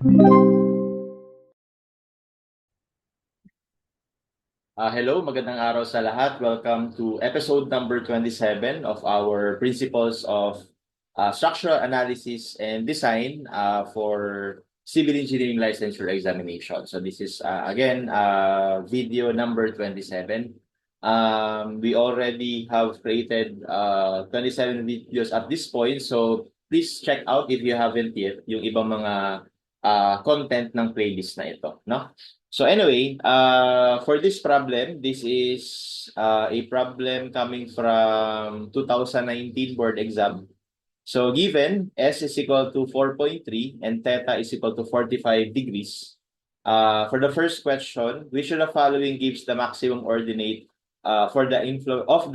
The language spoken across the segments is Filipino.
Hello, magandang araw sa lahat. Welcome to episode number 27 of our Principles of Structural Analysis and Design for Civil Engineering Licensure Examination. So this is again video number 27. We already have created 27 videos at this point. So please check out if you haven't yet yung ibang mga content ng playlist na ito, no? So anyway, for this problem, this is a problem coming from 2019 board exam. So given S is equal to 4.3 and theta is equal to 45 degrees, for the first question, which of the following gives the maximum ordinate for the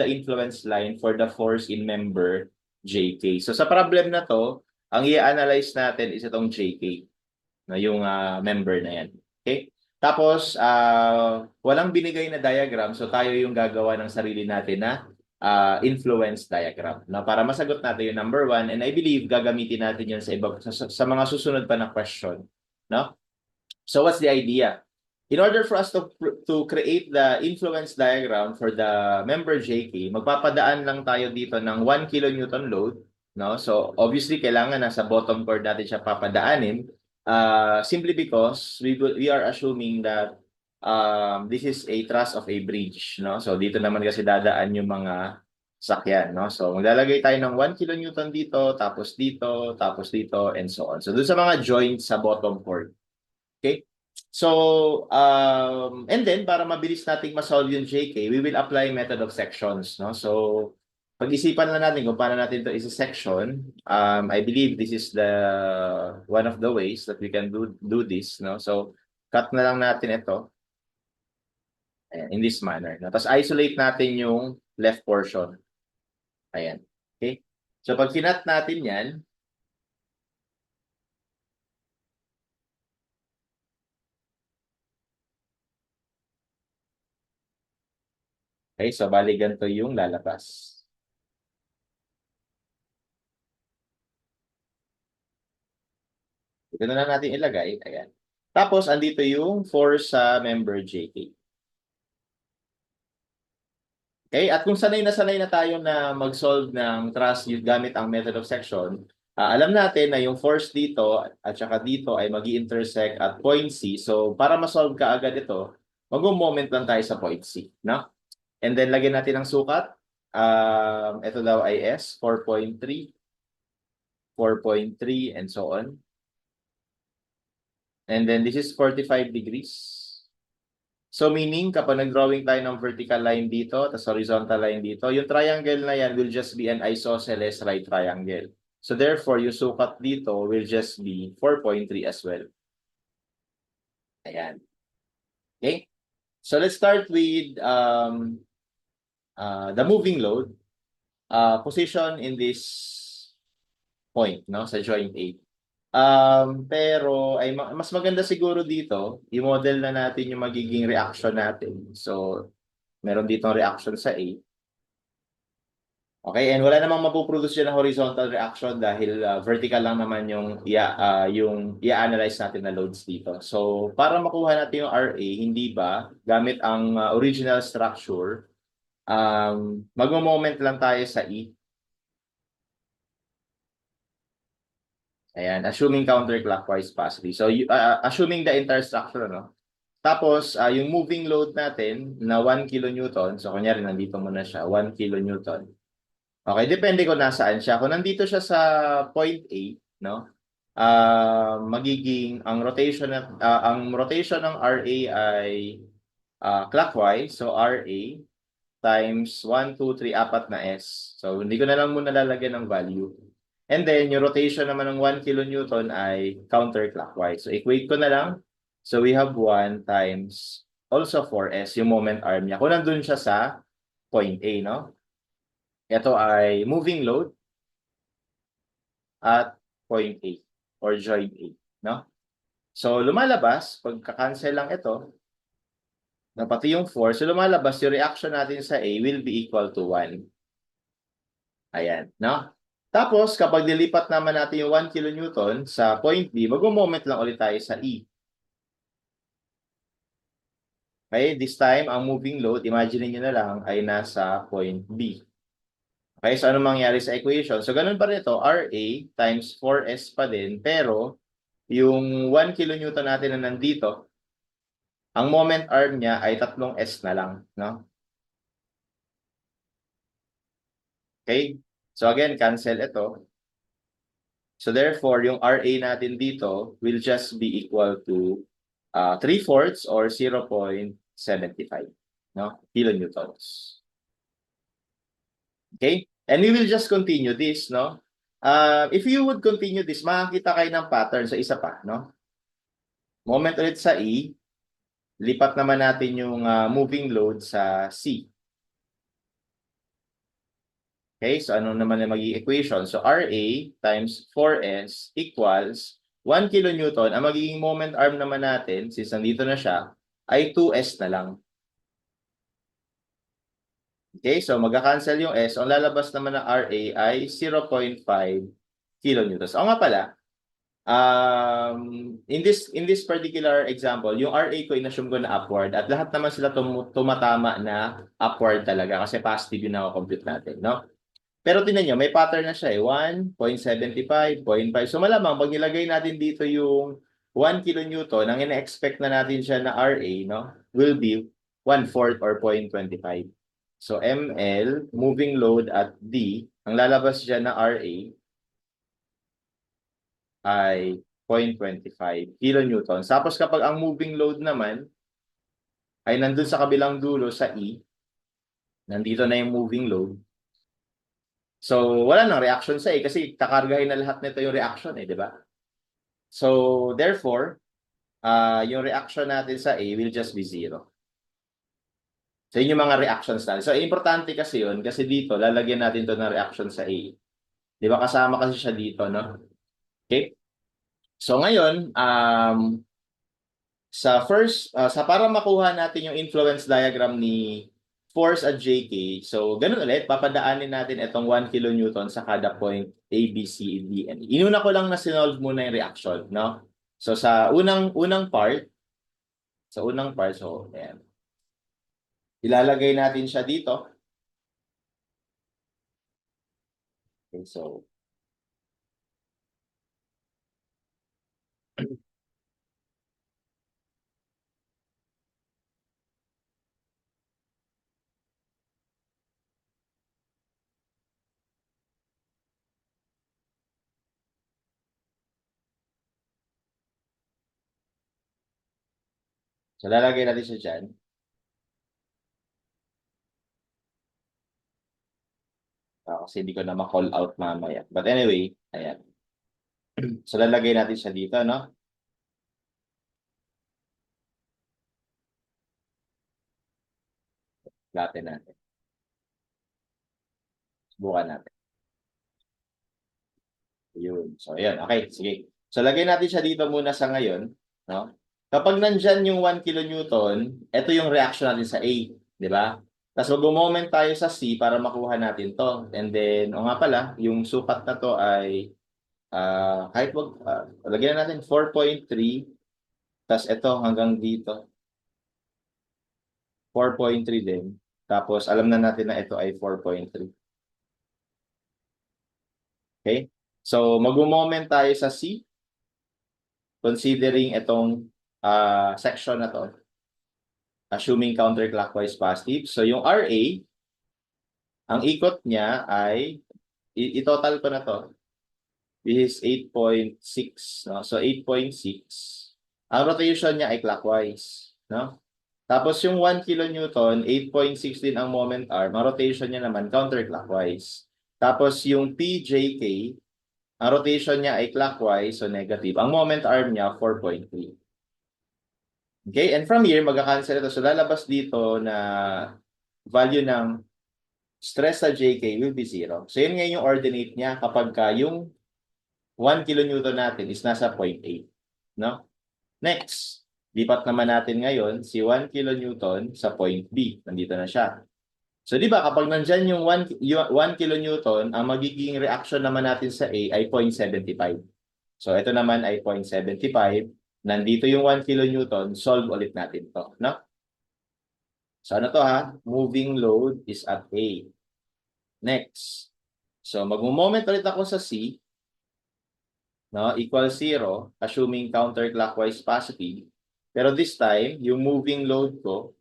influence line for the force in member JK? So sa problem na to, ang i-analyze natin is itong JK, na yung member na yan. Okay? Tapos, walang binigay na diagram, so tayo yung gagawa ng sarili natin na influence diagram. No? Para masagot natin yung number 1, and I believe gagamitin natin yun sa mga susunod pa na question. No? So what's the idea? In order for us to create the influence diagram for the member JK, magpapadaan lang tayo dito ng 1 kilonewton load. No? So obviously, kailangan nasa bottom chord natin siya papadaanin. Simply because we are assuming that this is a truss of a bridge, no? So dito naman kasi dadaan yung mga sakyan, no? So maglalagay tayo ng 1 kilonewton dito, tapos dito, and so on. So doon sa mga joints sa bottom chord. Okay? So and then para mabilis nating ma-solve yung JK, we will apply method of sections, no? So pag-isipan na natin kung paano natin to isa-section. I believe this is the one of the ways that we can do this, no? So cut na lang natin ito. Ayan, in this manner, no? Tapos isolate natin yung left portion. Ayan. Okay? So pag kinat natin yan, okay, so bali ganito yung lalabas. Ito na lang natin ilagay. Ayan. Tapos, andito yung force sa member JK. Okay? At kung sanay na tayo na mag-solve ng truss gamit ang method of section, alam natin na yung force dito at saka dito ay mag-intersect at point C. So, para ma-solve ka agad ito, mag-moment lang tayo sa point C. No? And then, lagyan natin ng sukat. Ito daw ay S, 4.3, 4.3, and so on. And then, this is 45 degrees. So meaning, kapag nag-drawing tayo ng vertical line dito, tapos horizontal line dito, yung triangle na yan will just be an isosceles right triangle. So therefore, yung sukat dito will just be 4.3 as well. Ayan. Okay? So let's start with the moving load position in this point, no, sa joint A. Pero ay mas maganda siguro dito, i-model na natin yung magiging reaction natin. So, meron ditong reaction sa A. Okay, and wala namang mapuproduce yun na horizontal reaction dahil vertical lang naman yung i-analyze natin na loads dito. So, para makuha natin yung RA, hindi ba, gamit ang original structure, mag-moment lang tayo sa E. Ayan, assuming counterclockwise passively. So, assuming the entire structure, no? Tapos, yung moving load natin na 1 kilonewton, so kunyari nandito muna siya, 1 kilonewton. Okay, depende kung nasaan siya. Kung nandito siya sa point A, no? Magiging ang rotation ng RA ay clockwise, so RA times 1, 2, 3, 4 na S. So, hindi ko na lang muna lalagyan ng value. And then, yung rotation naman ng 1 kilonewton ay counterclockwise. So, equate ko na lang. So, we have 1 times also 4S, yung moment arm niya. Kung nandun siya sa point A, no? Ito ay moving load at point A or joint A, no? So, lumalabas, pagka-cancel lang ito, na pati yung 4, so lumalabas, yung reaction natin sa A will be equal to 1. Ayan, no? Tapos, kapag nilipat naman natin yung 1 kilonewton sa point B, mag-moment lang ulit tayo sa E. Okay, this time, ang moving load, imagine niyo na lang, ay nasa point B. Okay, so anong mangyari sa equation? So, ganun pa rin ito, RA times 4S pa din, pero yung 1 kilonewton natin na nandito, ang moment arm niya ay 3S na lang, no? Okay? So again, cancel ito. So therefore, yung RA natin dito will just be equal to 3/4 or 0.75, no? Kilonewtons. Okay? And we will just continue this, no? If you would continue this, makakita kayo ng pattern sa isa pa, no? Moment ulit sa E, lipat naman natin yung moving load sa C. Okay, so ano naman yung magiging equation? So RA times 4S equals 1 kilonewton. Ang magiging moment arm naman natin, since nandito na siya, ay 2S na lang. Okay, so magka-cancel yung S. Ang lalabas naman ng RA ay 0.5 kilonewtons. O nga pala, in this particular example, yung RA ko inassume ko na upward at lahat naman sila tumatama na upward talaga kasi positive yung nakakompute natin, no? Pero tingnan nyo, may pattern na siya eh. 1.75, 0.5. So malamang, pag nilagay natin dito yung 1 kilonewton, ang ina-expect na natin siya na RA, no, will be 1/4 or 0.25. So ML, moving load at D, ang lalabas dyan na RA ay 0.25 kilonewtons. Tapos kapag ang moving load naman ay nandun sa kabilang dulo sa E, nandito na yung moving load. So, wala nang reaction sa A kasi kakargahin na lahat nito yung reaction eh, di ba? So, therefore, yung reaction natin sa A will just be 0. So, yun yung mga reactions natin. So, importante kasi yun kasi dito, lalagyan natin to ng reaction sa A. Di ba? Kasama kasi siya dito, no? Okay? So, ngayon, sa para makuha natin yung influence diagram ni force at JK, so ganun ulit, papadaanin natin itong 1 kilonewton sa kada point A, B, C, D, and E. Inuna ko lang na sinolve muna yung reaction, no? So sa unang part, so ayan. Ilalagay natin siya dito. Okay, so lalagay natin siya dyan. Kasi hindi ko na ma-call out mamaya. But anyway, ayan. So lalagay natin siya dito, no? Latin natin. Subukan natin. Yun. So, ayan. Okay, sige. So, lagay natin siya dito muna sa ngayon. No? Kapag nandyan yung 1 kilonewton, ito yung reaction natin sa A. Di ba? Tapos mag-moment tayo sa C para makuha natin to. And then, o nga pala, yung sukat na to ay kahit lagyan na natin 4.3. Tapos ito hanggang dito. 4.3 din. Tapos, alam na natin na ito ay 4.3. Okay? So, mag-moment tayo sa C. Considering itong section na to, assuming counterclockwise positive. So yung RA, ang ikot niya ay, i-total ko na to, this is 8.6. No? So 8.6. Ang rotation niya ay clockwise. No? Tapos yung 1 kilonewton, 8.6 din ang moment arm. Ang rotation niya naman counterclockwise. Tapos yung PJK, ang rotation niya ay clockwise, so negative. Ang moment arm niya, 4.3. Okay, and from here, magka-cancel ito. So, lalabas dito na value ng stress sa JK will be 0. So, yun nga yung ordinate niya kapag yung 1 kilonewton natin is nasa 0.8. No? Next, lipat naman natin ngayon si 1 kilonewton sa point B. Nandito na siya. So di ba kapag nandyan yung 1 kilonewton, ang magiging reaction naman natin sa A ay 0.75. So ito naman ay 0.75. Nandito yung 1 kilonewton, solve ulit natin to, no? So ano to ha? Moving load is at A. Next. So magmo-moment ulit ako sa C, no? Equal 0, assuming counterclockwise positive. Pero this time, yung moving load ko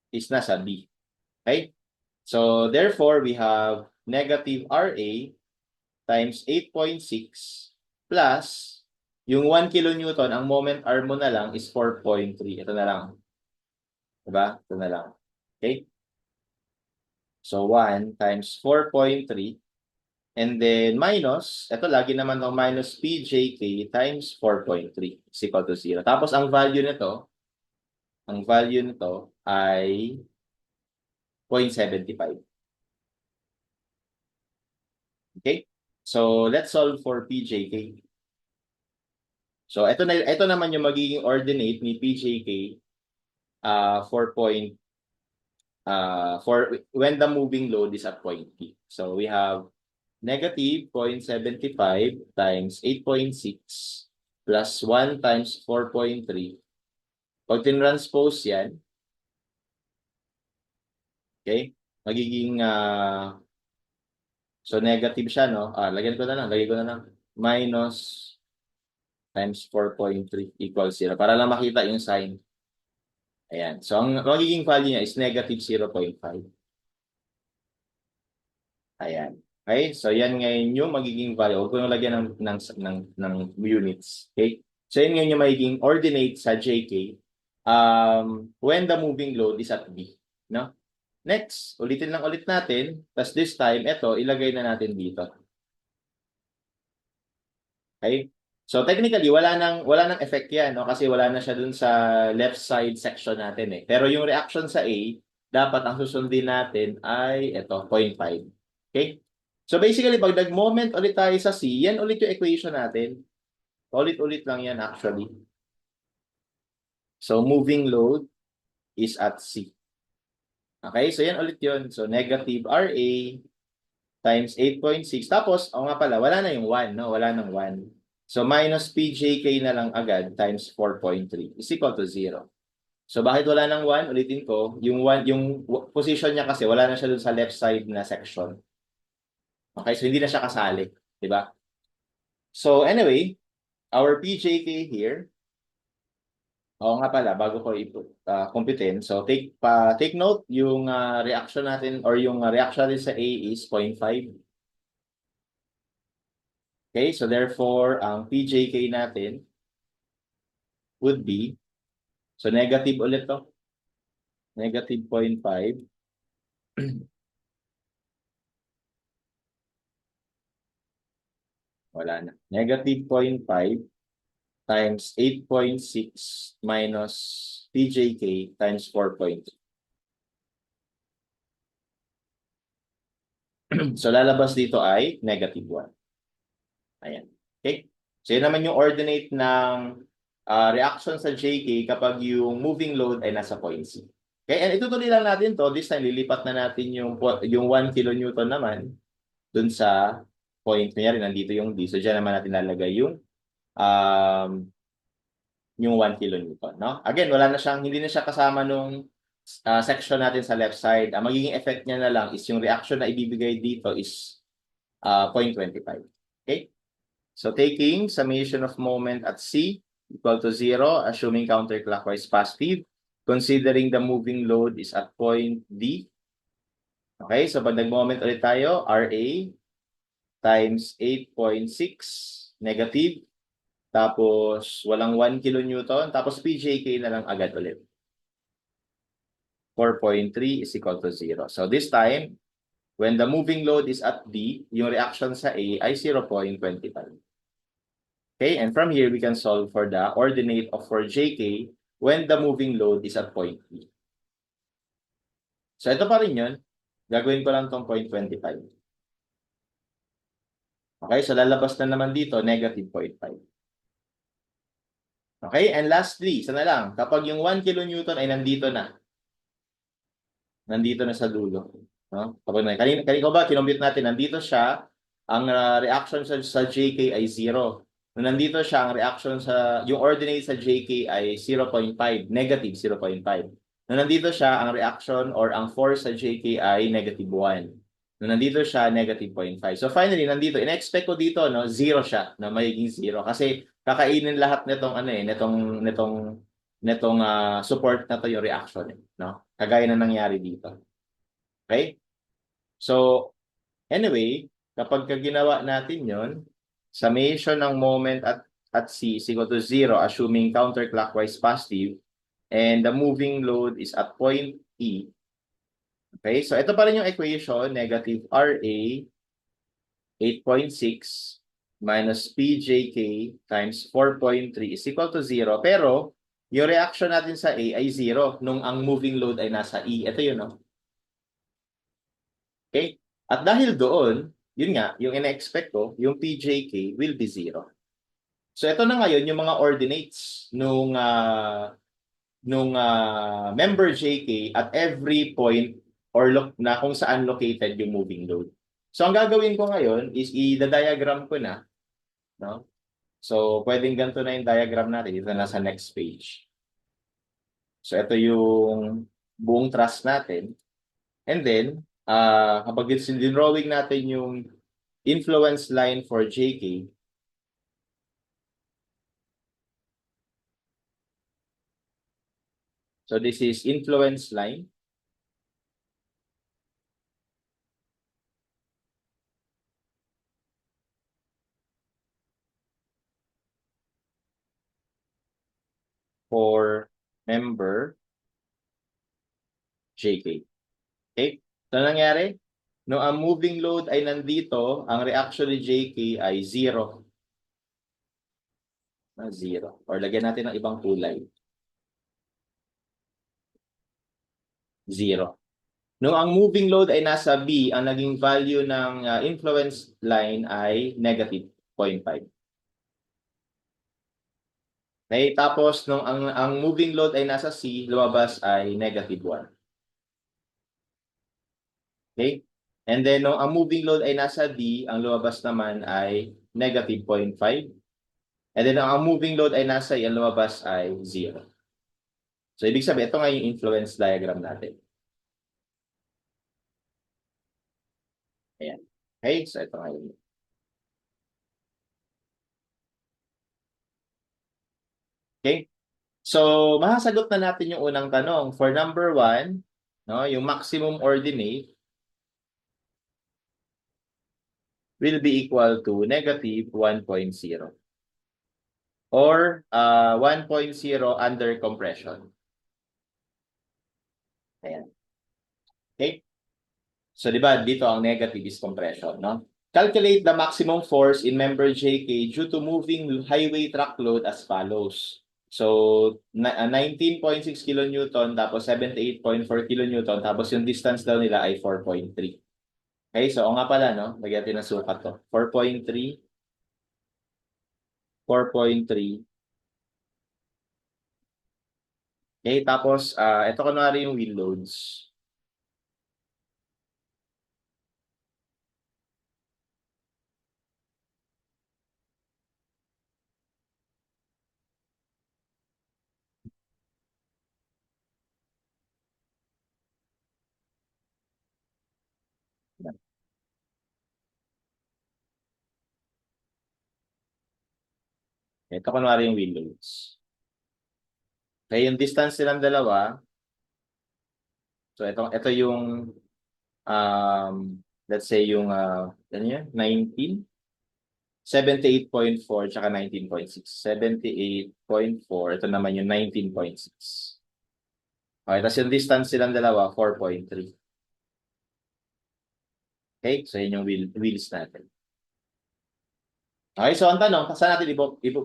is nasa B. Okay? So therefore, we have negative RA times 8.6 plus yung 1 kilonewton, ang moment arm mo na lang is 4.3. Ito na lang. Diba? Ito na lang. Okay? So 1 times 4.3 and then minus, ito lagi naman ng minus PJK times 4.3 is equal to 0. Tapos ang value nito ay 0.75. Okay? So let's solve for PJK. So ito naman yung magiging ordinate ni PJK for when the moving load is at point P. So we have negative 0.75 times 8.6 plus 1 times 4.3. Pag tinranspose yan, okay, magiging so negative siya, no? Lagyan ko na lang, minus times 4.3 equals 0 para lang makita yung sign. Ayan. So ang magiging value niya is negative 0.5. Ayan. Okay? So yan ngayon yung magiging value. Huwag ko nang lagyan ng units. Okay? So yan ngayon yung magiging ordinate sa JK when the moving load is at B. No? Next, ulitin lang ulit natin. Tapos this time, ito, ilagay na natin dito. Okay? So technically, wala nang effect yan, no? Kasi wala na siya dun sa left side section natin eh. Pero yung reaction sa A, dapat ang susundin natin ay ito, 0.5. Okay? So basically, pag nag-moment ulit tayo sa C, yan ulit yung equation natin. Ulit-ulit lang yan actually. So moving load is at C. Okay? So yan ulit yun. So negative RA times 8.6. Tapos, nga pala, wala na yung 1, no? Wala nang 1. So minus PJK na lang agad times 4.3 is equal to 0. So bakit wala nang 1? Ulitin ko, yung position niya kasi wala na siya dun sa left side na section. Okay, so hindi na siya kasali, di ba? So anyway, our PJK here, nga pala, bago ko computein, so take note, yung reaction natin or yung reaction natin sa A is 0.5. Okay, so therefore, ang PJK natin would be, so negative ulit to, negative 0.5. Wala na. Negative 0.5 times 8.6 minus PJK times 4.3. So lalabas dito ay negative 1. Ayan. Okay? So yun naman yung ordinate ng reaction sa JK kapag yung moving load ay nasa point C. Okay? And itutuloy lang natin to. This time, lilipat na natin yung 1 kilonewton naman dun sa point. Kunyari, nandito yung D. So dyan naman natin lalagay yung 1 kilonewton. No? Again, hindi na siya kasama nung section natin sa left side. Ang magiging effect niya na lang is yung reaction na ibibigay dito is 0.25. Okay? So taking summation of moment at C equal to 0, assuming counterclockwise positive, considering the moving load is at point D. Okay, so pag nag-moment ulit tayo, RA times 8.6 negative, tapos walang 1 kilonewton, tapos PJK na lang agad ulit. 4.3 is equal to 0. So this time, when the moving load is at D, yung reaction sa A ay 0.25. Okay, and from here, we can solve for the ordinate of for JK when the moving load is at point P. So ito pa rin yun. Gagawin ko lang itong 0.25. Okay, so lalabas na naman dito, negative 0.5. Okay, and lastly, isa na lang, kapag yung 1 kilonewton ay nandito na. nandito na sa dulo. No? Kanina ko ba, kinompute natin, nandito siya, ang reaction sa JK ay 0. Nung nandito siya, ang reaction yung ordinate sa JK ay 0.5, negative 0.5. Nung nandito siya, ang reaction or ang force sa JK ay negative 1. Nung nandito siya, negative 0.5. So finally, nandito, in-expect ko dito, no, 0 siya, na magiging 0. Kasi kakainin lahat nitong, netong support na to yung reaction. No? Kagaya na nangyari dito. Okay? So, anyway, kapag ginawa natin yon, summation ng moment at C is equal to 0, assuming counterclockwise positive, and the moving load is at point E. Okay? So, ito pa rin yung equation, negative RA 8.6 minus PJK times 4.3 is equal to 0. Pero, yung reaction natin sa A ay 0 nung ang moving load ay nasa E. Ito yun, no? Okay? At dahil doon, yun nga, yung ina-expect ko, yung PJK will be 0. So ito na ngayon yung mga ordinates nung member JK at every point or na kung saan located yung moving load. So ang gagawin ko ngayon is i-diagram ko na, no? So pwedeng ganito na yung diagram natin dito na sa next page. So ito yung buong truss natin. And then, kapag drawing natin yung influence line for JK, so this is influence line. For member JK. Okay? So, nangyari? No, ang moving load ay nandito, ang reaction ni JK ay 0. 0. Or lagyan natin ng ibang kulay. 0. No, ang moving load ay nasa B, ang naging value ng influence line ay negative 0.5. Okay, tapos nung ang moving load ay nasa C, lumabas ay negative 1. Okay? And then nung ang moving load ay nasa D, ang lumabas naman ay negative 0.5. And then ang moving load ay nasa E, ang lumabas ay 0. So ibig sabihin, ito nga yung influence diagram natin. Ayan. Okay, so ito nga yun. Okay? So, masasagot na natin yung unang tanong. For number 1, no, yung maximum ordinate will be equal to negative 1.0 or 1.0 under compression. Ayan. Okay? So, di ba, dito ang negative is compression, no? Calculate the maximum force in member JK due to moving highway truck load as follows. So, 19.6 kilonewton, tapos 78.4 kilonewton, tapos yung distance daw nila ay 4.3. Okay, so nga pala, no? Lagyan natin ng sukat to. 4.3, 4.3. Okay, tapos, ito kunwari yung wheel loads. Ito kunwari yung wheel loads. Okay, yung distance nilang dalawa, so ito yung let's say yung ano yun? 19, 78.4 tsaka 19.6. 78.4, ito naman yung 19.6. Okay, tapos yung distance silang dalawa, 4.3. Okay, so yun yung wheels natin. Okay, so ang tanong, saan natin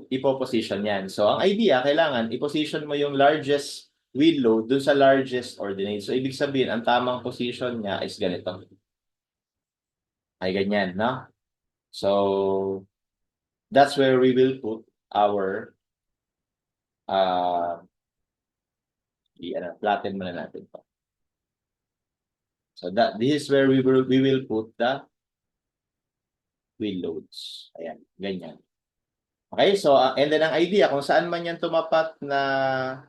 ipo-position yan? So ang idea, kailangan i-position mo yung largest wheel load dun sa largest ordinate. So ibig sabihin, ang tamang position niya is ganito. Ay ganyan, no? So that's where we will put our flatten muna natin to. So this is where we will put the wheel loads. Ayan, ganyan. Okay, so and then ang idea kung saan man yan tumapat na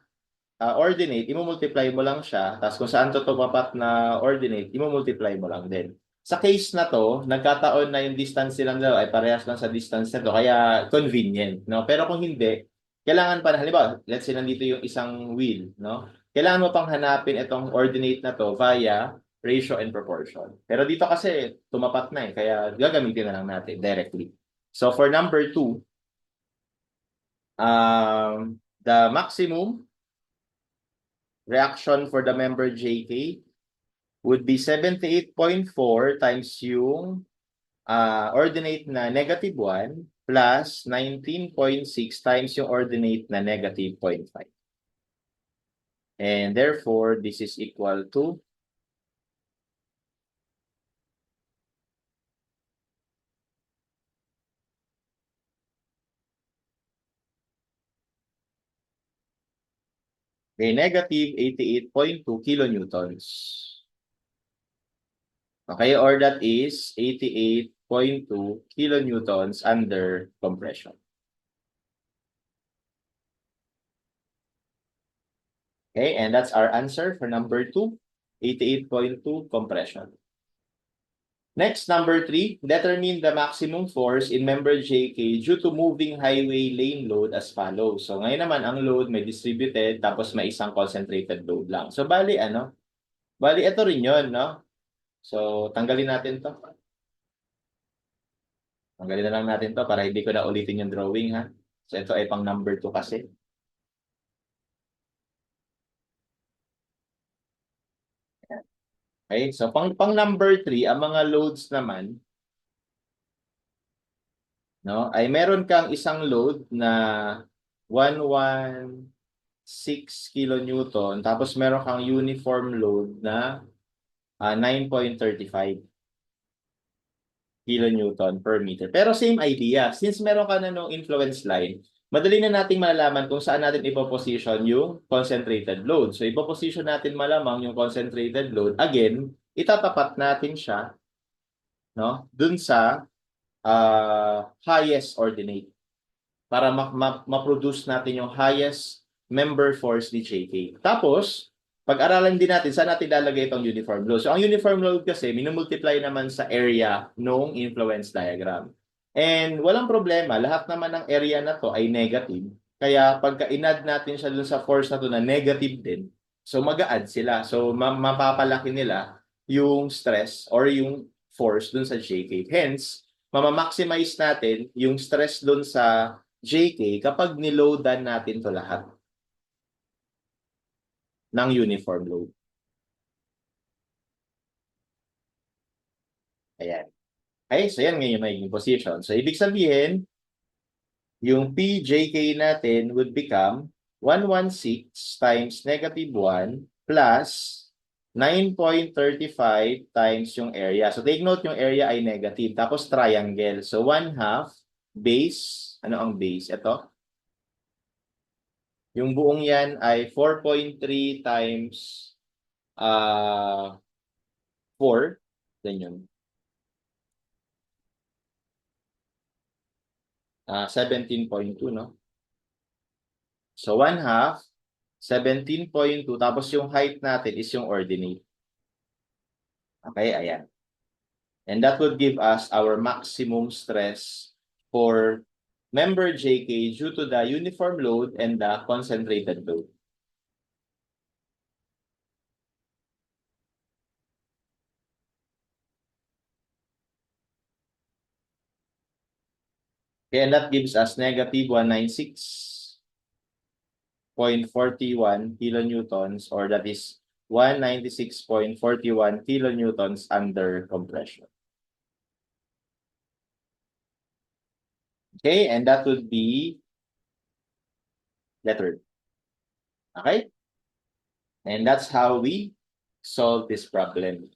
ordinate, i-multiply mo lang siya. Tapos kung saan to tumapat na ordinate, i-multiply mo lang din. Sa case na to, nagkataon na yung distance nilang dalawa ay parehas lang sa distance na to, kaya convenient, no? Pero kung hindi, kailangan pa na, halimbawa, let's say nandito yung isang wheel, no? Kailangan mo pang hanapin itong ordinate na to via ratio and proportion. Pero dito kasi tumapat na kaya gagamitin na lang natin directly. So for number 2, the maximum reaction for the member JK would be 78.4 times yung ordinate na -1 plus 19.6 times yung ordinate na -0.5. And therefore, this is equal to a -88.2 kilonewtons. Okay, or that is 88.2 kilonewtons under compression. Okay, and that's our answer for number 2, 88.2 compression. Next, number 3, determine the maximum force in member JK due to moving highway lane load as follows. So ngayon naman, ang load may distributed, tapos may isang concentrated load lang. So bali, ito rin yun, no? So tanggalin natin to. Tanggalin na lang natin to para hindi ko na ulitin yung drawing, ha? So ito ay pang number 2 kasi. Okay, so pang number 3, ang mga loads naman, no, ay meron kang isang load na 116 kilonewton, tapos meron kang uniform load na 9.35 kilonewton per meter. Pero same idea, since meron ka na nung influence line, madali na nating malalaman kung saan natin ipoposition yung concentrated load. So ipoposition natin malamang yung concentrated load. Again, itatapat natin siya, no, dun sa highest ordinate para ma-produce natin yung highest member force ni JK. Tapos, pag-aralan din natin saan natin lalagay itong uniform load. So, ang uniform load kasi, minumultiply naman sa area nung influence diagram. And walang problema, lahat naman ng area na to ay negative. Kaya pagka inad natin siya dun sa force na to na negative din, so mag-a-add sila. So, mapapalaki nila yung stress or yung force dun sa JK. Hence, mamamaximize natin yung stress dun sa JK kapag niloadan natin to lahat ng uniform load. Ayan. Okay, so yan ngayon yung magiging position. So, ibig sabihin, yung PJK natin would become 116 times -1 plus 9.35 times yung area. So, take note yung area ay negative. Tapos, triangle. So, 1/2 base. Ano ang base? Ito. Yung buong yan ay 4.3 times 4. Then yun. 17.2, no? So, 1/2, 17.2, tapos yung height natin is yung ordinate. Okay, ayan. And that would give us our maximum stress for member JK due to the uniform load and the concentrated load. Okay, and that gives us -196.41 kilonewtons, or that is 196.41 kilonewtons under compression. Okay, and that would be lettered. Okay? And that's how we solve this problem.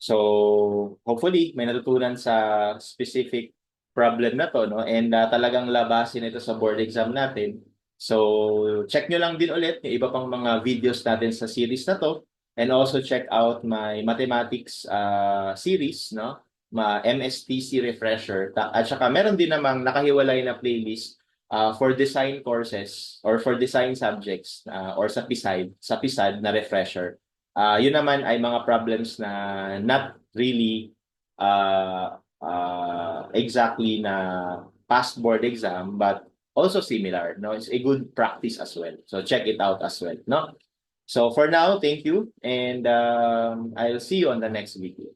So, hopefully, may natutunan sa specific problem na to, no? And talagang labasin ito sa board exam natin. So, check nyo lang din ulit yung iba pang mga videos natin sa series na to. And also check out my mathematics series, no? MSTC refresher. At saka meron din namang nakahiwalay na playlist for design courses or for design subjects or sa PISAD na refresher. Yun naman ay mga problems na not really exactly na past board exam but also similar, no? It's a good practice as well. So check it out as well, no? So for now, thank you, and I'll see you on the next video.